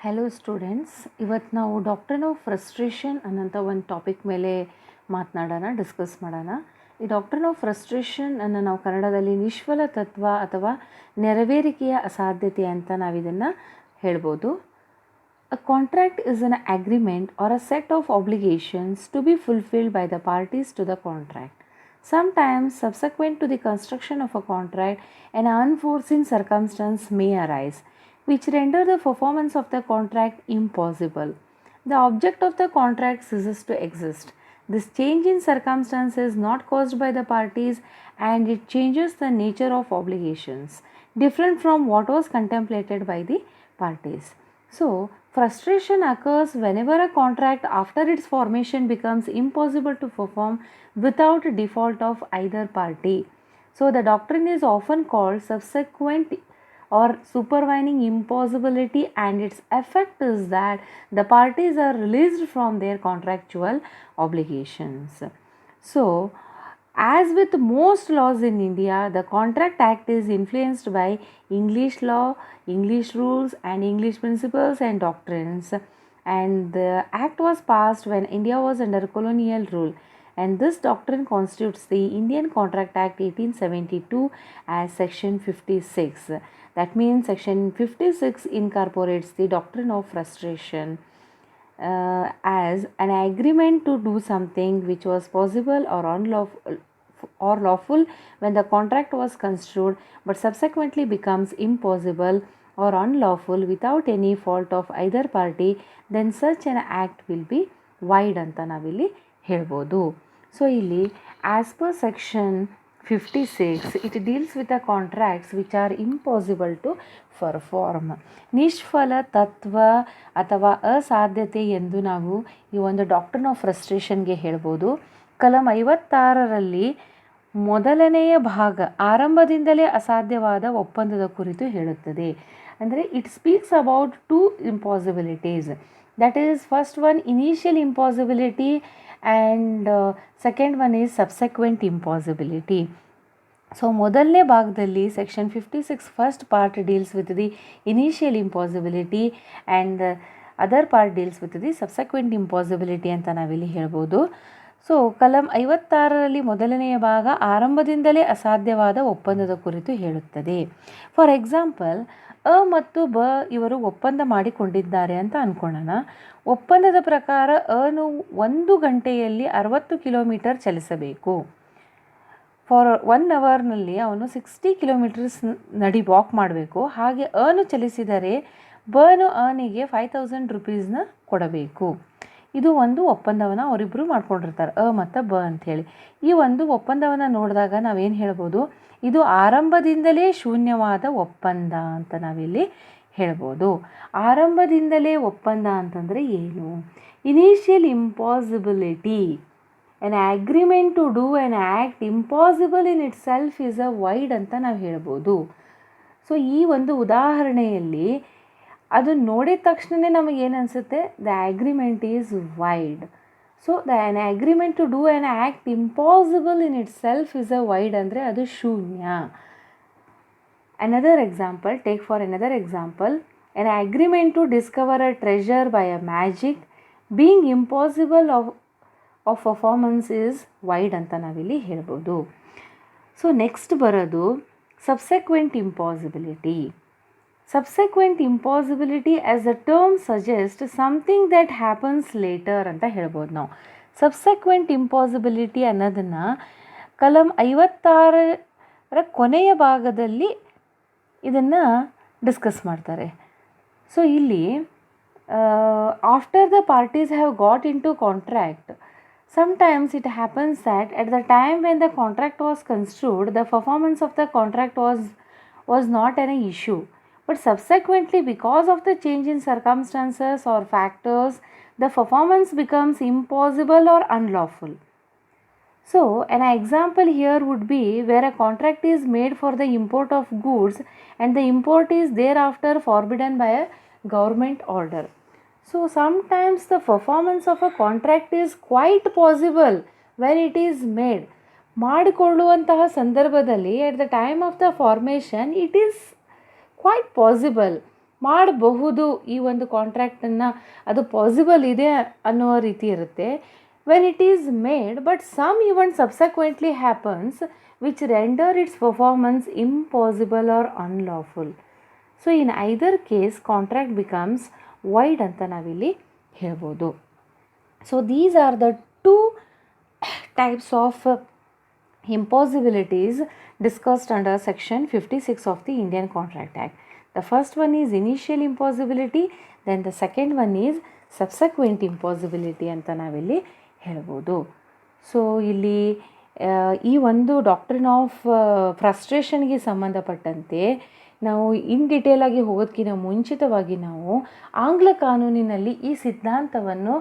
Hello students, ಇವತ್ತು ನಾವು doctrine of frustration ಅನ್ನೋಂಥ ಒಂದು ಟಾಪಿಕ್ ಮೇಲೆ ಡಿಸ್ಕಸ್ ಮಾಡೋಣ. ಈ ಡಾಕ್ಟ್ರಿನ್ ಆಫ್ ಫ್ರಸ್ಟ್ರೇಷನ್ ಅನ್ನು ನಾವು ಕನ್ನಡದಲ್ಲಿ ನಿಷ್ಫಲ ತತ್ವ ಅಥವಾ ನೆರವೇರಿಕೆಯ ಅಸಾಧ್ಯತೆ ಅಂತ ನಾವು ಇದನ್ನು ಹೇಳ್ಬೋದು. A contract is an agreement or a set of obligations to be fulfilled by the parties to the contract. Sometimes, subsequent to the construction of a contract, an unforeseen circumstance may arise, which render the performance of the contract impossible. The object of the contract ceases to exist. This change in circumstance is not caused by the parties, and it changes the nature of obligations, different from what was contemplated by the parties. So, frustration occurs whenever a contract after its formation becomes impossible to perform without default of either party. So, the doctrine is often called subsequent or supervening impossibility, and its effect is that the parties are released from their contractual obligations. So, as with most laws in India, the Contract Act is influenced by English law, English rules, and English principles and doctrines. And the Act was passed when India was under colonial rule. And this doctrine constitutes the Indian Contract Act 1872 as Section 56. That means Section 56 incorporates the doctrine of frustration as an agreement to do something which was possible or lawful when the contract was construed, but subsequently becomes impossible or unlawful without any fault of either party, then such an act will be void ಅಂತ ನಾವಿಲ್ಲಿ ಹೇಳ್ಬೋದು. So ಇಲ್ಲಿ as per section 56 it deals with the contracts which are impossible to perform. ನಿಷ್ಫಲ ತತ್ವ ಅಥವಾ ಅಸಾಧ್ಯತೆ ಎಂದು ನಾವು ಈ ಒಂದು ಡಾಕ್ಟ್ರಿನ್ ಆಫ್ ಫ್ರಸ್ಟ್ರೇಷನ್ಗೆ ಹೇಳ್ಬೋದು. ಕಲಂ 56ರಲ್ಲಿ ಮೊದಲನೆಯ ಭಾಗ ಆರಂಭದಿಂದಲೇ ಅಸಾಧ್ಯವಾದ ಒಪ್ಪಂದದ ಕುರಿತು ಹೇಳುತ್ತದೆ. ಅಂದರೆ it speaks about two impossibilities. That is first one initial impossibility and second one is subsequent impossibility. So ಮೊದಲನೇ ಭಾಗದಲ್ಲಿ section 56 first part deals with the initial impossibility and other part deals with the subsequent impossibility ಅಂತ ನಾವಿಲ್ಲಿ ಹೇಳ್ಬೋದು. So ಕಲಂ 56ರಲ್ಲಿ ಮೊದಲನೆಯ ಭಾಗ ಆರಂಭದಿಂದಲೇ ಅಸಾಧ್ಯವಾದ ಒಪ್ಪಂದದ ಕುರಿತು ಹೇಳುತ್ತದೆ. ಫಾರ್ ಎಕ್ಸಾಂಪಲ್, ಅ ಮತ್ತು ಬ ಇವರು ಒಪ್ಪಂದ ಮಾಡಿಕೊಂಡಿದ್ದಾರೆ ಅಂತ ಅಂದ್ಕೊಳ್ಳೋಣ. ಒಪ್ಪಂದದ ಪ್ರಕಾರ ಅನು 1 ಗಂಟೆಯಲ್ಲಿ 60 ಕಿಲೋಮೀಟರ್ ಚಲಿಸಬೇಕು. ಫಾರ್ 1 ಅವರ್ನಲ್ಲಿ ಅವನು 60 ಕಿಲೋಮೀಟರ್ಸ್ ವಾಕ್ ಮಾಡಬೇಕು. ಹಾಗೆ ಅನು ಚಲಿಸಿದರೆ ಬನು ಅನಿಗೆ 5000 ರುಪೀಸ್ನ ಕೊಡಬೇಕು. ಇದು ಒಂದು ಒಪ್ಪಂದವನ್ನು ಅವರಿಬ್ಬರು ಮಾಡ್ಕೊಂಡಿರ್ತಾರೆ, ಅ ಮತ್ತು ಬ ಅಂಥೇಳಿ. ಈ ಒಂದು ಒಪ್ಪಂದವನ್ನು ನೋಡಿದಾಗ ನಾವೇನು ಹೇಳ್ಬೋದು, ಇದು ಆರಂಭದಿಂದಲೇ ಶೂನ್ಯವಾದ ಒಪ್ಪಂದ ಅಂತ ನಾವಿಲ್ಲಿ ಹೇಳ್ಬೋದು. ಆರಂಭದಿಂದಲೇ ಒಪ್ಪಂದ ಅಂತಂದರೆ ಏನು? Initial impossibility, an agreement to do an act impossible in itself is a void ಅಂತ ನಾವು ಹೇಳ್ಬೋದು. ಸೊ ಈ ಒಂದು ಉದಾಹರಣೆಯಲ್ಲಿ ಅದು ನೋಡಿದ ತಕ್ಷಣವೇ ನಮಗೇನು ಅನಿಸುತ್ತೆ, the agreement is void. So an agreement to do an act impossible in itself is a void ಅಂದರೆ ಅದು ಶೂನ್ಯ. Another example, take for another example, an agreement to discover a treasure by a magic being impossible of performance is void ಅಂತ ನಾವಿಲ್ಲಿ ಹೇಳ್ಬೋದು. So next ಬರೋದು subsequent impossibility. Subsequent impossibility as a term suggest something that happens later ಅಂತ ಹೇಳ್ಬೋದು ನಾವು. ಸಬ್ಸೆಕ್ವೆಂಟ್ impossibility ಅನ್ನೋದನ್ನು ಕಲಂ 56ರ ಕೊನೆಯ ಭಾಗದಲ್ಲಿ ಇದನ್ನು ಡಿಸ್ಕಸ್ ಮಾಡ್ತಾರೆ. ಸೊ ಇಲ್ಲಿ after the parties have got into contract, sometimes it happens that at the time when the contract was construed, the performance of the contract was not an issue. But subsequently, because of the change in circumstances or factors, the performance becomes impossible or unlawful. So, an example here would be where a contract is made for the import of goods and the import is thereafter forbidden by a government order. So, sometimes the performance of a contract is quite possible when it is made. ಮಾಡಿಕೊಳ್ಳುವಂತಹ ಸಂದರ್ಭದಲ್ಲಿ at the time of the formation it is quite possible. ಮಾಡಬಹುದು ಈ ಒಂದು ಕಾಂಟ್ರಾಕ್ಟನ್ನು, ಅದು possible ಇದೆ ಅನ್ನೋ ರೀತಿ ಇರುತ್ತೆ. When it is made but some event subsequently happens which render its performance impossible or unlawful. So in either case contract becomes void ಅಂತ ನಾವಿಲ್ಲಿ ಹೇಳ್ಬೋದು. So these are the two types of impossibilities discussed under section 56 of the Indian Contract Act. The first one is initial impossibility, then the second one is subsequent impossibility ಅಂತ ನಾವಿಲ್ಲಿ ಹೇಳ್ಬೋದು. So ಇಲ್ಲಿ ಈ ಒಂದು doctrine of ಫ್ರಸ್ಟ್ರೇಷನ್ಗೆ ಸಂಬಂಧಪಟ್ಟಂತೆ ನಾವು ಇನ್ ಡಿಟೇಲಾಗಿ ಹೋಗೋದಕ್ಕಿಂತ ಮುಂಚಿತವಾಗಿ ನಾವು ಆಂಗ್ಲ ಕಾನೂನಿನಲ್ಲಿ ಈ ಸಿದ್ಧಾಂತವನ್ನು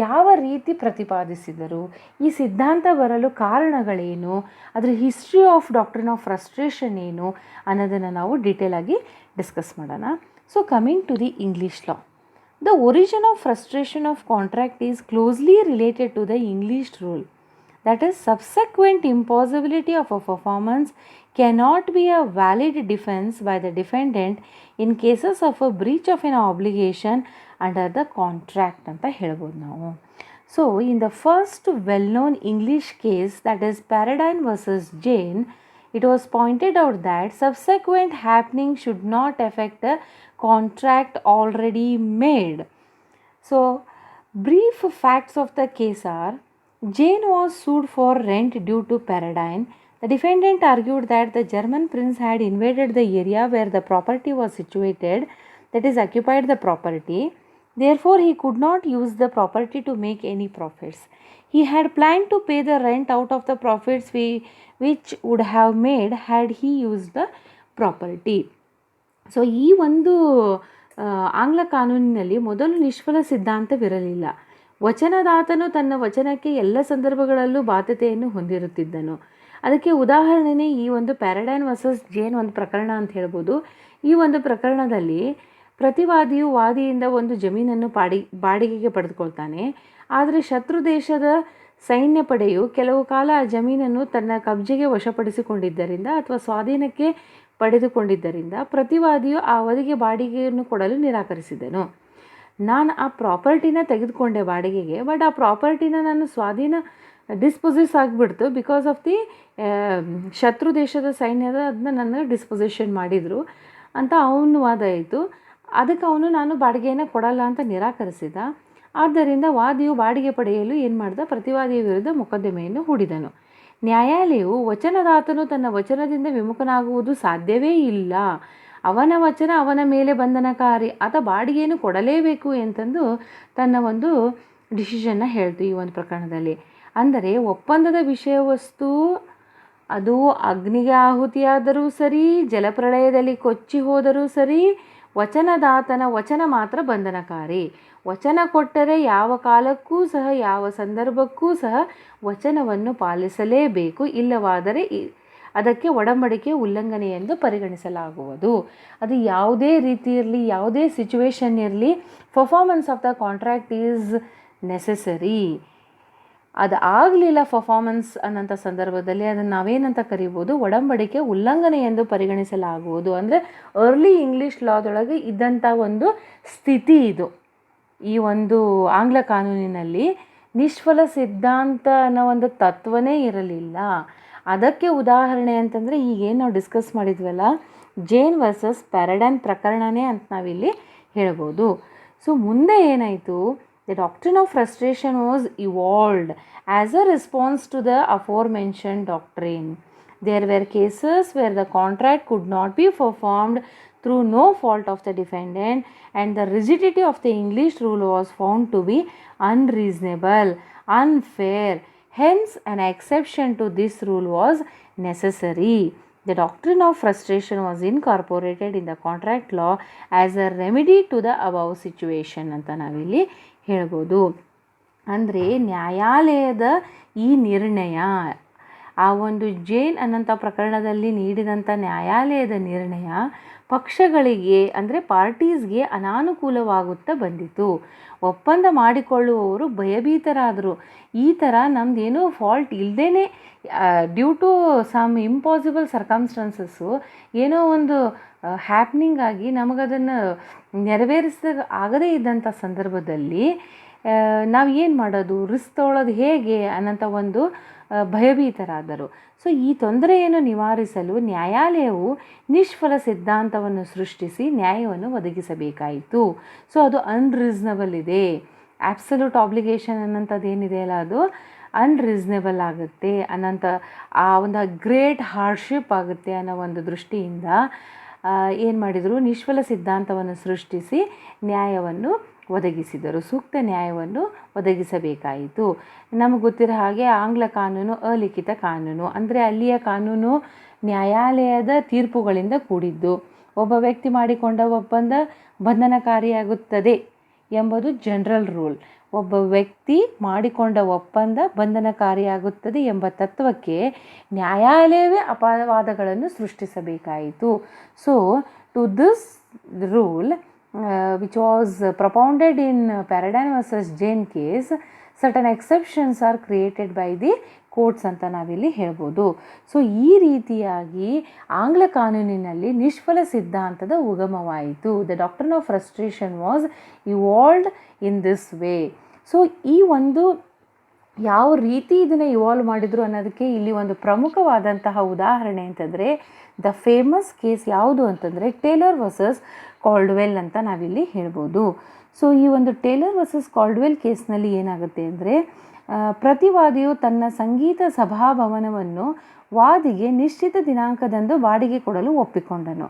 ಯಾವ ರೀತಿ ಪ್ರತಿಪಾದಿಸಿದರು, ಈ ಸಿದ್ಧಾಂತ ಬರಲು ಕಾರಣಗಳೇನು, ಅದರ history of doctrine of frustration ಏನು ಅನ್ನೋದನ್ನು ನಾವು ಡೀಟೇಲಾಗಿ ಡಿಸ್ಕಸ್ ಮಾಡೋಣ. So coming to the English law, the origin of frustration of contract is closely related to the English rule. That is, subsequent impossibility of a performance cannot be a valid defense by the defendant in cases of a breach of an obligation under the contract ಅಂತ ಹೇಳ್ಬೋದು ನಾವು. So in the first well-known English case, that is Paradigm versus Jane, it was pointed out that subsequent happening should not affect a contract already made. So brief facts of the case are, Jane was sued for rent due to Paradigm. The defendant argued that the German prince had invaded the area where the property was situated, that is, occupied the property. Therefore, he could not use the property to make any profits. He had planned to pay the rent out of the profits which would have made had he used the property. So ಈ ಒಂದು ಆಂಗ್ಲ ಕಾನೂನಿನಲ್ಲಿ ಮೊದಲು ನಿಷ್ಫಲ ಸಿದ್ಧಾಂತವಿರಲಿಲ್ಲ. ವಚನದಾತನು ತನ್ನ ವಚನಕ್ಕೆ ಎಲ್ಲ ಸಂದರ್ಭಗಳಲ್ಲೂ ಬಾಧ್ಯತೆಯನ್ನು ಹೊಂದಿರುತ್ತಿದ್ದನು. ಅದಕ್ಕೆ ಉದಾಹರಣೆಯೇ ಈ ಒಂದು ಪ್ಯಾರಡೈನ್ ವರ್ಸಸ್ ಜೇನ್ ಒಂದು ಪ್ರಕರಣ ಅಂತ ಹೇಳ್ಬೋದು. ಈ ಒಂದು ಪ್ರಕರಣದಲ್ಲಿ ಪ್ರತಿವಾದಿಯು ವಾದಿಯಿಂದ ಒಂದು ಜಮೀನನ್ನು ಬಾಡಿಗೆಗೆ ಪಡೆದುಕೊಳ್ತಾನೆ. ಆದರೆ ಶತ್ರು ದೇಶದ ಸೈನ್ಯ ಪಡೆಯು ಕೆಲವು ಕಾಲ ಆ ಜಮೀನನ್ನು ತನ್ನ ಕಬ್ಜೆಗೆ ವಶಪಡಿಸಿಕೊಂಡಿದ್ದರಿಂದ ಅಥವಾ ಸ್ವಾಧೀನಕ್ಕೆ ಪಡೆದುಕೊಂಡಿದ್ದರಿಂದ ಪ್ರತಿವಾದಿಯು ಆ ಅವಧಿಗೆ ಬಾಡಿಗೆಯನ್ನು ಕೊಡಲು ನಿರಾಕರಿಸಿದನು. ನಾನು ಆ ಪ್ರಾಪರ್ಟಿನ ತೆಗೆದುಕೊಂಡೆ ಬಾಡಿಗೆಗೆ, ಬಟ್ ಆ ಪ್ರಾಪರ್ಟಿನ ನಾನು ಸ್ವಾಧೀನ ಡಿಸ್ಪೊಸಿಸ್ ಆಗಿಬಿಡ್ತು ಬಿಕಾಸ್ ಆಫ್ ದಿ ಶತ್ರು ದೇಶದ ಸೈನ್ಯದ ಅದನ್ನ ನನ್ನ ಡಿಸ್ಪೊಸಿಷನ್ ಮಾಡಿದರು ಅಂತ ಅವನು ವಾದ ಆಯಿತು. ಅದಕ್ಕೆ ಅವನು ನಾನು ಬಾಡಿಗೆಯನ್ನು ಕೊಡಲ್ಲ ಅಂತ ನಿರಾಕರಿಸಿದ. ಆದ್ದರಿಂದ ವಾದಿಯು ಬಾಡಿಗೆ ಪಡೆಯಲು ಏನು ಮಾಡ್ದ, ಪ್ರತಿವಾದಿಯ ವಿರುದ್ಧ ಮೊಕದ್ದಮೆಯನ್ನು ಹೂಡಿದನು. ನ್ಯಾಯಾಲಯವು ವಚನದಾತನು ತನ್ನ ವಚನದಿಂದ ವಿಮುಖನಾಗುವುದು ಸಾಧ್ಯವೇ ಇಲ್ಲ, ಅವನ ವಚನ ಅವನ ಮೇಲೆ ಬಂಧನಕಾರಿ, ಆತ ಬಾಡಿಗೆಯನ್ನು ಕೊಡಲೇಬೇಕು ಅಂತಂದು ತನ್ನ ಒಂದು ಡಿಸಿಷನ್ನ ಹೇಳ್ತು ಈ ಒಂದು ಪ್ರಕರಣದಲ್ಲಿ. ಅಂದರೆ ಒಪ್ಪಂದದ ವಿಷಯ ವಸ್ತು ಅದು ಅಗ್ನಿಗೆ ಆಹುತಿಯಾದರೂ ಸರಿ, ಜಲಪ್ರಳಯದಲ್ಲಿ ಕೊಚ್ಚಿ ಹೋದರೂ ಸರಿ, ವಚನದಾತನ ವಚನ ಮಾತ್ರ ಬಂಧನಕಾರಿ. ವಚನ ಕೊಟ್ಟರೆ ಯಾವ ಕಾಲಕ್ಕೂ ಸಹ ಯಾವ ಸಂದರ್ಭಕ್ಕೂ ಸಹ ವಚನವನ್ನು ಪಾಲಿಸಲೇಬೇಕು, ಇಲ್ಲವಾದರೆ ಅದಕ್ಕೆ ಒಡಂಬಡಿಕೆ ಉಲ್ಲಂಘನೆ ಎಂದು ಪರಿಗಣಿಸಲಾಗುವುದು. ಅದು ಯಾವುದೇ ರೀತಿ ಇರಲಿ, ಯಾವುದೇ ಸಿಚುವೇಶನ್ ಇರಲಿ, performance of the contract is necessary. ಅದು ಆಗಲಿಲ್ಲ ಪರ್ಫಾರ್ಮೆನ್ಸ್ ಅನ್ನೋಂಥ ಸಂದರ್ಭದಲ್ಲಿ ಅದನ್ನು ನಾವೇನಂತ ಕರಿಬೋದು, ಒಡಂಬಡಿಕೆ ಉಲ್ಲಂಘನೆ ಎಂದು ಪರಿಗಣಿಸಲಾಗುವುದು. ಅಂದರೆ ಅರ್ಲಿ ಇಂಗ್ಲೀಷ್ ಲಾದೊಳಗೆ ಇದ್ದಂಥ ಒಂದು ಸ್ಥಿತಿ ಇದು. ಈ ಒಂದು ಆಂಗ್ಲ ಕಾನೂನಿನಲ್ಲಿ ನಿಷ್ಫಲ ಸಿದ್ಧಾಂತ ಅನ್ನೋ ಒಂದು ತತ್ವನೇ ಇರಲಿಲ್ಲ. ಅದಕ್ಕೆ ಉದಾಹರಣೆ ಅಂತಂದರೆ ಈಗೇನು ನಾವು ಡಿಸ್ಕಸ್ ಮಾಡಿದ್ವಲ್ಲ, ಜೇನ್ ವರ್ಸಸ್ ಪ್ಯಾರಡೈನ್ ಪ್ರಕರಣನೇ ಅಂತ ನಾವಿಲ್ಲಿ ಹೇಳ್ಬೋದು. ಸೊ ಮುಂದೆ ಏನಾಯಿತು, the doctrine of frustration was evolved as a response to the aforementioned doctrine. There were cases where the contract could not be performed through no fault of the defendant, and the rigidity of the English rule was found to be unreasonable, unfair. Hence, an exception to this rule was necessary. The doctrine of frustration was incorporated in the contract law as a remedy to the above situation ಅಂತ ನಾವಿಲ್ಲಿ ಹೇಳ್ಬೋದು. ಅಂದರೆ ನ್ಯಾಯಾಲಯದ ಈ ನಿರ್ಣಯ, ಆ ಒಂದು ಜೇನ್ ಅನ್ನೋಂಥ ಪ್ರಕರಣದಲ್ಲಿ ನೀಡಿದಂಥ ನ್ಯಾಯಾಲಯದ ನಿರ್ಣಯ ಪಕ್ಷಗಳಿಗೆ ಅಂದರೆ ಪಾರ್ಟೀಸ್ಗೆ ಅನಾನುಕೂಲವಾಗುತ್ತಾ ಬಂದಿತು. ಒಪ್ಪಂದ ಮಾಡಿಕೊಳ್ಳುವವರು ಭಯಭೀತರಾದರು. ಈ ಥರ ನಮ್ಮದೇನೋ ಫಾಲ್ಟ್ ಇಲ್ಲದೇ ಡ್ಯೂ ಟು ಸಮ್ ಇಂಪಾಸಿಬಲ್ ಸರ್ಕಮ್ಸ್ಟೆನ್ಸಸ್ಸು ಏನೋ ಒಂದು ಹ್ಯಾಪ್ನಿಂಗ್ ಆಗಿ ನಮಗದನ್ನು ಆಗದೇ ಇದ್ದಂಥ ಸಂದರ್ಭದಲ್ಲಿ ನಾವು ಏನು ಮಾಡೋದು, ರಿಸ್ಕ್ ತೊಗೊಳ್ಳೋದು ಹೇಗೆ ಅನ್ನೋಂಥ ಒಂದು ಭಯಭೀತರಾದರು. ಸೊ ಈ ತೊಂದರೆಯನ್ನು ನಿವಾರಿಸಲು ನ್ಯಾಯಾಲಯವು ನಿಷ್ಫಲ ಸಿದ್ಧಾಂತವನ್ನು ಸೃಷ್ಟಿಸಿ ನ್ಯಾಯವನ್ನು ಒದಗಿಸಬೇಕಾಯಿತು. ಸೊ ಅದು ಅನ್ರೀಸನಬಲ್ ಇದೆ, ಆಬ್ಸಲ್ಯೂಟ್ ಆಬ್ಲಿಗೇಷನ್ ಅನ್ನೋಂಥದ್ದು ಏನಿದೆಯಲ್ಲ ಅದು ಅನ್ರೀಸನೇಬಲ್ ಆಗುತ್ತೆ ಅನ್ನೋಂಥ ಆ ಒಂದು ಗ್ರೇಟ್ ಹಾರ್ಡ್ಶಿಪ್ ಆಗುತ್ತೆ ಅನ್ನೋ ಒಂದು ದೃಷ್ಟಿಯಿಂದ ಏನು ಮಾಡಿದರು, ನಿಷ್ಫಲ ಸಿದ್ಧಾಂತವನ್ನು ಸೃಷ್ಟಿಸಿ ನ್ಯಾಯವನ್ನು ಒದಗಿಸಿದರು, ಸೂಕ್ತ ನ್ಯಾಯವನ್ನು ಒದಗಿಸಬೇಕಾಯಿತು. ನಮಗೆ ಗೊತ್ತಿರೋ ಹಾಗೆ ಆಂಗ್ಲ ಕಾನೂನು ಅಲಿಖಿತ ಕಾನೂನು, ಅಂದರೆ ಅಲ್ಲಿಯ ಕಾನೂನು ನ್ಯಾಯಾಲಯದ ತೀರ್ಪುಗಳಿಂದ ಕೂಡಿದ್ದು. ಒಬ್ಬ ವ್ಯಕ್ತಿ ಮಾಡಿಕೊಂಡ ಒಪ್ಪಂದ ಬಂಧನಕಾರಿಯಾಗುತ್ತದೆ ಎಂಬುದು ಜನರಲ್ ರೂಲ್. ಒಬ್ಬ ವ್ಯಕ್ತಿ ಮಾಡಿಕೊಂಡ ಒಪ್ಪಂದ ಬಂಧನಕಾರಿಯಾಗುತ್ತದೆ ಎಂಬ ತತ್ವಕ್ಕೆ ನ್ಯಾಯಾಲಯವೇ ಅಪವಾದಗಳನ್ನು ಸೃಷ್ಟಿಸಬೇಕಾಯಿತು. So to this rule which was propounded in Paradigm versus Jain case, certain exceptions are created by the courts ಅಂತ ನಾವಿಲ್ಲಿ ಹೇಳ್ಬೋದು. ಸೊ ಈ ರೀತಿಯಾಗಿ ಆಂಗ್ಲ ಕಾನೂನಿನಲ್ಲಿ ನಿಷ್ಫಲ ಸಿದ್ಧಾಂತದ ಉಗಮವಾಯಿತು. The doctrine of frustration was evolved in this way. So ಈ ಒಂದು ಯಾವ ರೀತಿ ಇದನ್ನು ಇವಾಲ್ವ್ ಮಾಡಿದರು ಅನ್ನೋದಕ್ಕೆ ಇಲ್ಲಿ ಒಂದು ಪ್ರಮುಖವಾದಂತಹ ಉದಾಹರಣೆ ಅಂತಂದರೆ ದ ಫೇಮಸ್ ಕೇಸ್ ಯಾವುದು ಅಂತಂದರೆ ಟೇಲರ್ ವರ್ಸಸ್ ಕಾಲ್ಡ್ವೆಲ್ ಅಂತ ನಾವಿಲ್ಲಿ ಹೇಳ್ಬೋದು. ಸೊ ಈ ಒಂದು ಟೇಲರ್ ವರ್ಸಸ್ ಕಾಲ್ಡ್ವೆಲ್ ಕೇಸ್ನಲ್ಲಿ ಏನಾಗುತ್ತೆ ಅಂದರೆ ಪ್ರತಿವಾದಿಯು ತನ್ನ ಸಂಗೀತ ಸಭಾಭವನವನ್ನು ವಾದಿಗೆ ನಿಶ್ಚಿತ ದಿನಾಂಕದಂದು ಬಾಡಿಗೆ ಕೊಡಲು ಒಪ್ಪಿಕೊಂಡನು.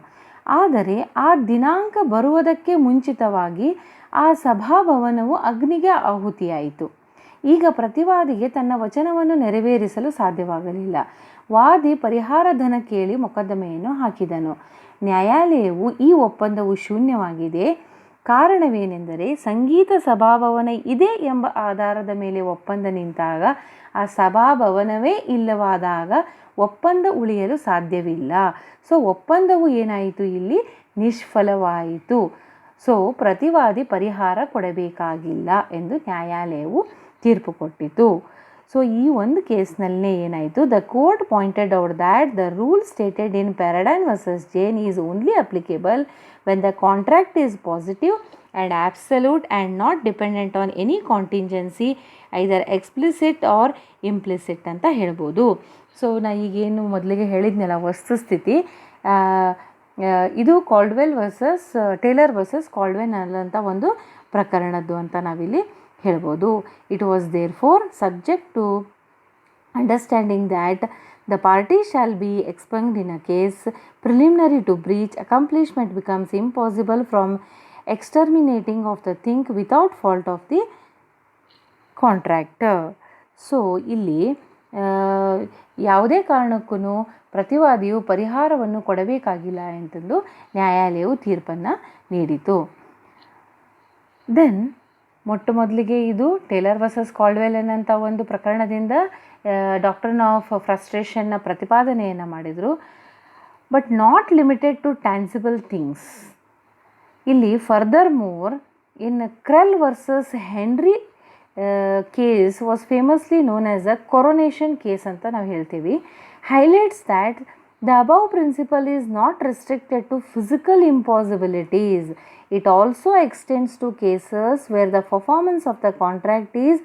ಆದರೆ ಆ ದಿನಾಂಕ ಬರುವುದಕ್ಕೆ ಮುಂಚಿತವಾಗಿ ಆ ಸಭಾಭವನವು ಅಗ್ನಿಗೆ ಆಹುತಿಯಾಯಿತು. ಈಗ ಪ್ರತಿವಾದಿಗೆ ತನ್ನ ವಚನವನ್ನು ನೆರವೇರಿಸಲು ಸಾಧ್ಯವಾಗಲಿಲ್ಲ. ವಾದಿ ಪರಿಹಾರ ಧನ ಕೇಳಿ ಮೊಕದ್ದಮೆಯನ್ನು ಹಾಕಿದನು. ನ್ಯಾಯಾಲಯವು ಈ ಒಪ್ಪಂದವು ಶೂನ್ಯವಾಗಿದೆ, ಕಾರಣವೇನೆಂದರೆ ಸಂಗೀತ ಸಭಾಭವನ ಇದೆ ಎಂಬ ಆಧಾರದ ಮೇಲೆ ಒಪ್ಪಂದ ನಿಂತಾಗ ಆ ಸಭಾಭವನವೇ ಇಲ್ಲವಾದಾಗ ಒಪ್ಪಂದ ಉಳಿಯಲು ಸಾಧ್ಯವಿಲ್ಲ. ಸೊ ಒಪ್ಪಂದವು ಏನಾಯಿತು, ಇಲ್ಲಿ ನಿಷ್ಫಲವಾಯಿತು. ಸೊ ಪ್ರತಿವಾದಿ ಪರಿಹಾರ ಕೊಡಬೇಕಾಗಿಲ್ಲ ಎಂದು ನ್ಯಾಯಾಲಯವು ತೀರ್ಪು ಕೊಟ್ಟಿತು. ಸೊ ಈ ಒಂದು ಕೇಸ್ನಲ್ಲೇ ಏನಾಯಿತು, the court pointed out that the rule stated in Paradine versus Jane is only applicable when the contract is positive and absolute and not dependent on any contingency either explicit or implicit ಅಂತ ಹೇಳ್ಬೋದು. So ನಾ ಈಗೇನು ಮೊದಲಿಗೆ ಹೇಳಿದ್ನಲ್ಲ ವಸ್ತುಸ್ಥಿತಿ, ಇದು Caldwell versus Taylor versus Caldwell ಅನ್ನೋಂಥ ಒಂದು ಪ್ರಕರಣದ್ದು ಅಂತ ನಾವಿಲ್ಲಿ ಹೇಳ್ಬೋದು. It was therefore subject to understanding that the party shall be expunged in a case preliminary to breach accomplishment becomes impossible from exterminating of the thing without fault of the contractor. So ಇಲ್ಲಿ ಯಾವುದೇ ಕಾರಣಕ್ಕೂ ಪ್ರತಿವಾದಿಯು ಪರಿಹಾರವನ್ನು ಕೊಡಬೇಕಾಗಿಲ್ಲ ಅಂತಂದು ನ್ಯಾಯಾಲಯವು ತೀರ್ಪನ್ನು ನೀಡಿತು. Then ಮೊಟ್ಟ ಮೊದಲಿಗೆ ಇದು ಟೇಲರ್ ವರ್ಸಸ್ ಕಾಲ್ಡ್ವೆಲ್ ಅನ್ನೋಂಥ ಒಂದು ಪ್ರಕರಣದಿಂದ ಡಾಕ್ಟ್ರಿನ್ ಆಫ್ ಫ್ರಸ್ಟ್ರೇಷನ್ನ ಪ್ರತಿಪಾದನೆಯನ್ನು ಮಾಡಿದರು. But not limited to tangible things. ಇಲ್ಲಿ furthermore in Krell versus Henry case was famously known as a coronation case ಅಂತ ನಾವು ಹೇಳ್ತೀವಿ. Highlights that the above principle is not restricted to physical impossibilities. It also extends to cases where the performance of the contract is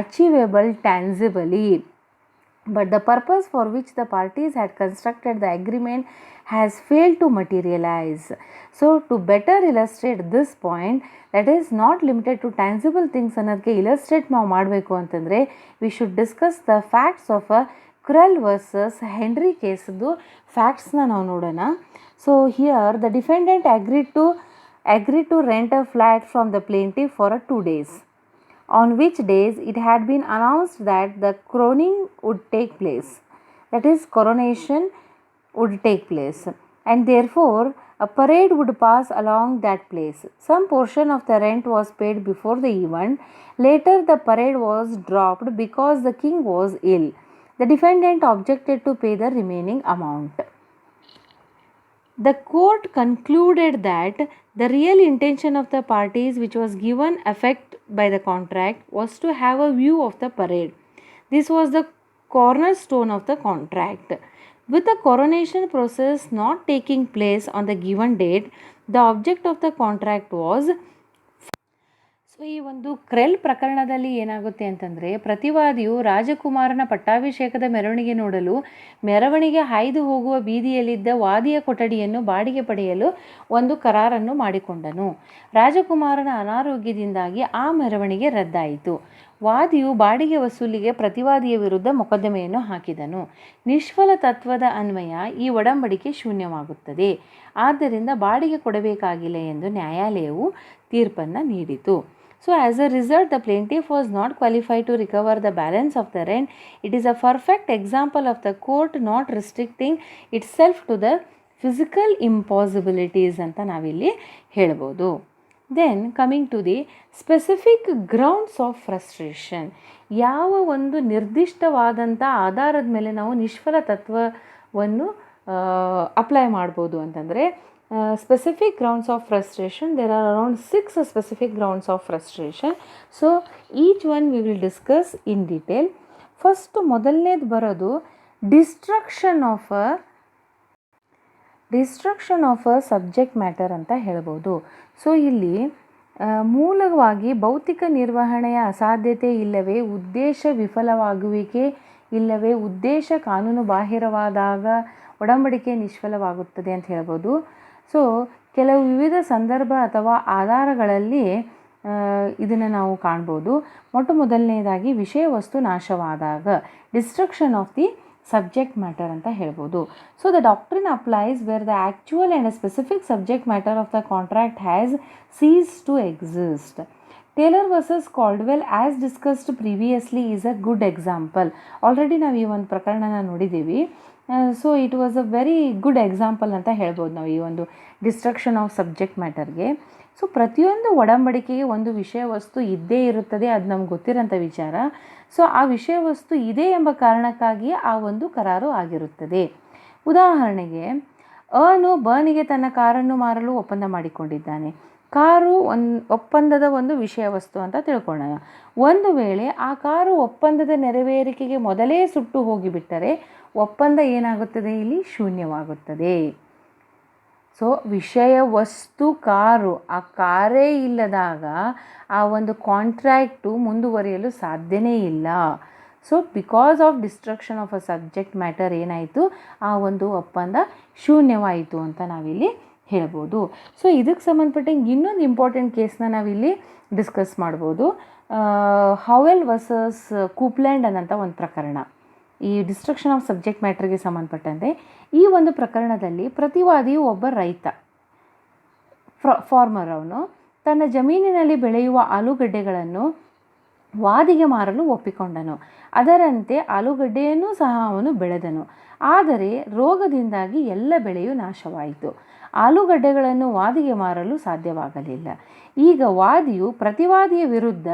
achievable tangibly, but the purpose for which the parties had constructed the agreement has failed to materialize. So to better illustrate this point, that is not limited to tangible things ಅನ್ನೋದಕ್ಕೆ illustrate ನಾವು ಮಾಡಬೇಕು ಅಂತಂದರೆ we should discuss the facts of a Krell versus Henry ಕೇಸ್ದು ಫ್ಯಾಕ್ಟ್ಸ್ನ ನಾವು ನೋಡೋಣ. So here the defendant agreed to rent a flat from the plaintiff for 2 days, on which days it had been announced that the crowning would take place, that is coronation would take place, and therefore a parade would pass along that place. Some portion of the rent was paid before the event. Later the parade was dropped because the king was ill. The defendant objected to pay the remaining amount. The court concluded that the real intention of the parties which was given effect by the contract was to have a view of the parade. This was the cornerstone of the contract. With the coronation process not taking place on the given date, the object of the contract was. So ಈ ಒಂದು ಕ್ರೆಲ್ ಪ್ರಕರಣದಲ್ಲಿ ಏನಾಗುತ್ತೆ ಅಂತಂದರೆ, ಪ್ರತಿವಾದಿಯು ರಾಜಕುಮಾರನ ಪಟ್ಟಾಭಿಷೇಕದ ಮೆರವಣಿಗೆ ನೋಡಲು ಮೆರವಣಿಗೆ ಹಾಯ್ದು ಹೋಗುವ ಬೀದಿಯಲ್ಲಿದ್ದ ವಾದಿಯ ಕೊಠಡಿಯನ್ನು ಬಾಡಿಗೆ ಪಡೆಯಲು ಒಂದು ಕರಾರನ್ನು ಮಾಡಿಕೊಂಡನು. ರಾಜಕುಮಾರನ ಅನಾರೋಗ್ಯದಿಂದಾಗಿ ಆ ಮೆರವಣಿಗೆ ರದ್ದಾಯಿತು. ವಾದಿಯು ಬಾಡಿಗೆ ವಸೂಲಿಗೆ ಪ್ರತಿವಾದಿಯ ವಿರುದ್ಧ ಮೊಕದ್ದಮೆಯನ್ನು ಹಾಕಿದನು. ನಿಷ್ಫಲ ತತ್ವದ ಅನ್ವಯ ಈ ಒಡಂಬಡಿಕೆ ಶೂನ್ಯವಾಗುತ್ತದೆ. ಆದ್ದರಿಂದ ಬಾಡಿಗೆ ಕೊಡಬೇಕಾಗಿಲ್ಲ ಎಂದು ನ್ಯಾಯಾಲಯವು ತೀರ್ಪನ್ನು ನೀಡಿತು. So as a result, the plaintiff was not qualified to recover the balance of the rent. It is a perfect example of the court not restricting itself to the physical impossibilities ಅಂತ ನಾವಿಲ್ಲಿ ಹೇಳ್ಬೋದು. Then coming to the specific grounds of frustration. ಯಾವ ಒಂದು ನಿರ್ದಿಷ್ಟವಾದಂಥ ಆಧಾರದ ಮೇಲೆ ನಾವು ನಿಷ್ಫಲ ತತ್ವವನ್ನು apply ಮಾಡ್ಬೋದು ಅಂತಂದರೆ, specific grounds of frustration. There are around 6 specific grounds of frustration. So each one we will discuss in detail. First ಮೊದಲನೇದು ಬರೋದು destruction of a subject matter ಅಂತ ಹೇಳ್ಬೋದು. ಸೊ ಇಲ್ಲಿ ಮೂಲವಾಗಿ ಭೌತಿಕ ನಿರ್ವಹಣೆಯ ಅಸಾಧ್ಯತೆ ಇಲ್ಲವೇ ಉದ್ದೇಶ ವಿಫಲವಾಗುವಿಕೆ ಇಲ್ಲವೇ ಉದ್ದೇಶ ಕಾನೂನು ಬಾಹಿರವಾದಾಗ ಒಡಂಬಡಿಕೆ ನಿಷ್ಫಲವಾಗುತ್ತದೆ ಅಂತ ಹೇಳ್ಬೋದು. ಸೊ ಕೆಲವು ವಿವಿಧ ಸಂದರ್ಭ ಅಥವಾ ಆಧಾರಗಳಲ್ಲಿ ಇದನ್ನು ನಾವು ಕಾಣ್ಬೋದು. ಮೊದಲನೇದಾಗಿ ವಿಷಯ ವಸ್ತು ನಾಶವಾದಾಗ destruction of the subject matter ಅಂತ ಹೇಳ್ಬೋದು. So the doctrine applies where the actual and specific subject matter of the contract has cease to exist. Taylor versus Caldwell as discussed previously is a good example. Already ನಾವು ಈ ಒಂದು ಪ್ರಕರಣನ ನೋಡಿದ್ದೀವಿ. So it was a very good example ಅಂತ ಹೇಳ್ಬೋದು ನಾವು ಈ ಒಂದು ಡಿಸ್ಟ್ರಕ್ಷನ್ ಆಫ್ ಸಬ್ಜೆಕ್ಟ್ ಮ್ಯಾಟರ್ಗೆ. ಸೊ ಪ್ರತಿಯೊಂದು ಒಡಂಬಡಿಕೆಗೆ ಒಂದು ವಿಷಯ ವಸ್ತು ಇದ್ದೇ ಇರುತ್ತದೆ, ಅದು ನಮ್ಗೆ ಗೊತ್ತಿರೋಂಥ ವಿಚಾರ. ಸೊ ಆ ವಿಷಯ ವಸ್ತು ಇದೆ ಎಂಬ ಕಾರಣಕ್ಕಾಗಿಯೇ ಆ ಒಂದು ಕರಾರು ಆಗಿರುತ್ತದೆ. ಉದಾಹರಣೆಗೆ, ಅನು ಬನಿಗೆ ತನ್ನ ಕಾರನ್ನು ಮಾರಲು ಒಪ್ಪಂದ ಮಾಡಿಕೊಂಡಿದ್ದಾನೆ. ಕಾರು ಒಪ್ಪಂದದ ಒಂದು ವಿಷಯ ವಸ್ತು ಅಂತ ತಿಳ್ಕೊಳ್ಳೋಣ. ಒಂದು ವೇಳೆ ಆ ಕಾರು ಒಪ್ಪಂದದ ನೆರವೇರಿಕೆಗೆ ಮೊದಲೇ ಸುಟ್ಟು ಹೋಗಿಬಿಟ್ಟರೆ ಒಪ್ಪಂದ ಏನಾಗುತ್ತದೆ, ಇಲ್ಲಿ ಶೂನ್ಯವಾಗುತ್ತದೆ. ಸೊ ವಿಷಯ ವಸ್ತು ಕಾರು, ಆ ಕಾರೇ ಇಲ್ಲದಾಗ ಆ ಒಂದು ಕಾಂಟ್ರ್ಯಾಕ್ಟು ಮುಂದುವರಿಯಲು ಸಾಧ್ಯನೇ ಇಲ್ಲ. So because of destruction of a subject matter ಏನಾಯಿತು, ಆ ಒಂದು ಒಪ್ಪಂದ ಶೂನ್ಯವಾಯಿತು ಅಂತ ನಾವಿಲ್ಲಿ ಹೇಳ್ಬೋದು. ಸೊ ಇದಕ್ಕೆ ಸಂಬಂಧಪಟ್ಟಂಗೆ ಇನ್ನೊಂದು ಇಂಪಾರ್ಟೆಂಟ್ ಕೇಸ್ನ ನಾವಿಲ್ಲಿ ಡಿಸ್ಕಸ್ ಮಾಡ್ಬೋದು. ಹವೆಲ್ ವರ್ಸಸ್ ಕೂಪ್ಲ್ಯಾಂಡ್ ಅನ್ನೋಂಥ ಒಂದು ಪ್ರಕರಣ, ಈ ಡಿಸ್ಟ್ರಕ್ಷನ್ ಆಫ್ ಸಬ್ಜೆಕ್ಟ್ ಮ್ಯಾಟ್ರಿಗೆ ಸಂಬಂಧಪಟ್ಟಂತೆ. ಈ ಒಂದು ಪ್ರಕರಣದಲ್ಲಿ ಪ್ರತಿವಾದಿಯು ಒಬ್ಬ ರೈತ, ಫಾರ್ಮರ್. ಅವನು ತನ್ನ ಜಮೀನಿನಲ್ಲಿ ಬೆಳೆಯುವ ಆಲೂಗಡ್ಡೆಗಳನ್ನು ವಾದಿಗೆ ಮಾರಲು ಒಪ್ಪಿಕೊಂಡನು. ಅದರಂತೆ ಆಲೂಗಡ್ಡೆಯನ್ನು ಸಹ ಅವನು ಬೆಳೆದನು. ಆದರೆ ರೋಗದಿಂದಾಗಿ ಎಲ್ಲ ಬೆಳೆಯು ನಾಶವಾಯಿತು. ಆಲೂಗಡ್ಡೆಗಳನ್ನು ವಾದಿಗೆ ಮಾರಲು ಸಾಧ್ಯವಾಗಲಿಲ್ಲ. ಈಗ ವಾದಿಯು ಪ್ರತಿವಾದಿಯ ವಿರುದ್ಧ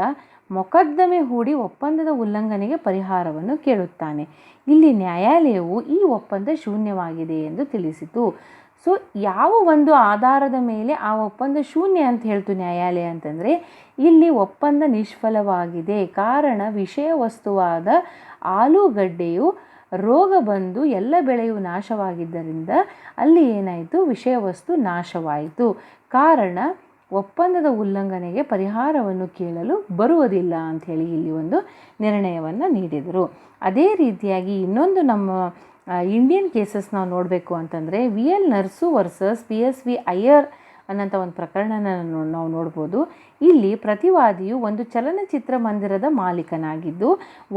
ಮೊಕದ್ದಮೆ ಹೂಡಿ ಒಪ್ಪಂದದ ಉಲ್ಲಂಘನೆಗೆ ಪರಿಹಾರವನ್ನು ಕೇಳುತ್ತಾನೆ. ಇಲ್ಲಿ ನ್ಯಾಯಾಲಯವು ಈ ಒಪ್ಪಂದ ಶೂನ್ಯವಾಗಿದೆ ಎಂದು ತಿಳಿಸಿತು. ಸೊ ಯಾವ ಒಂದು ಆಧಾರದ ಮೇಲೆ ಆ ಒಪ್ಪಂದ ಶೂನ್ಯ ಅಂತ ಹೇಳ್ತು ನ್ಯಾಯಾಲಯ ಅಂತಂದರೆ, ಇಲ್ಲಿ ಒಪ್ಪಂದ ನಿಷ್ಫಲವಾಗಿದೆ. ಕಾರಣ ವಿಷಯ ವಸ್ತುವಾದ ಆಲೂಗಡ್ಡೆಯು ರೋಗ ಬಂದು ಎಲ್ಲ ಬೆಳೆಯು ನಾಶವಾಗಿದ್ದರಿಂದ ಅಲ್ಲಿ ಏನಾಯಿತು, ವಿಷಯ ವಸ್ತು ನಾಶವಾಯಿತು. ಕಾರಣ ಒಪ್ಪಂದದ ಉಲ್ಲಂಘನೆಗೆ ಪರಿಹಾರವನ್ನು ಕೇಳಲು ಬರುವುದಿಲ್ಲ ಅಂಥೇಳಿ ಇಲ್ಲಿ ಒಂದು ನಿರ್ಣಯವನ್ನು ನೀಡಿದರು. ಅದೇ ರೀತಿಯಾಗಿ ಇನ್ನೊಂದು ನಮ್ಮ ಇಂಡಿಯನ್ ಕೇಸಸ್ ನಾವು ನೋಡಬೇಕು ಅಂತಂದರೆ, VL nurse versus PSV Iyer ಅನ್ನೋಂಥ ಒಂದು ಪ್ರಕರಣನ ನಾವು ನೋಡ್ಬೋದು. ಇಲ್ಲಿ ಪ್ರತಿವಾದಿಯು ಒಂದು ಚಲನಚಿತ್ರ ಮಂದಿರದ ಮಾಲೀಕನಾಗಿದ್ದು,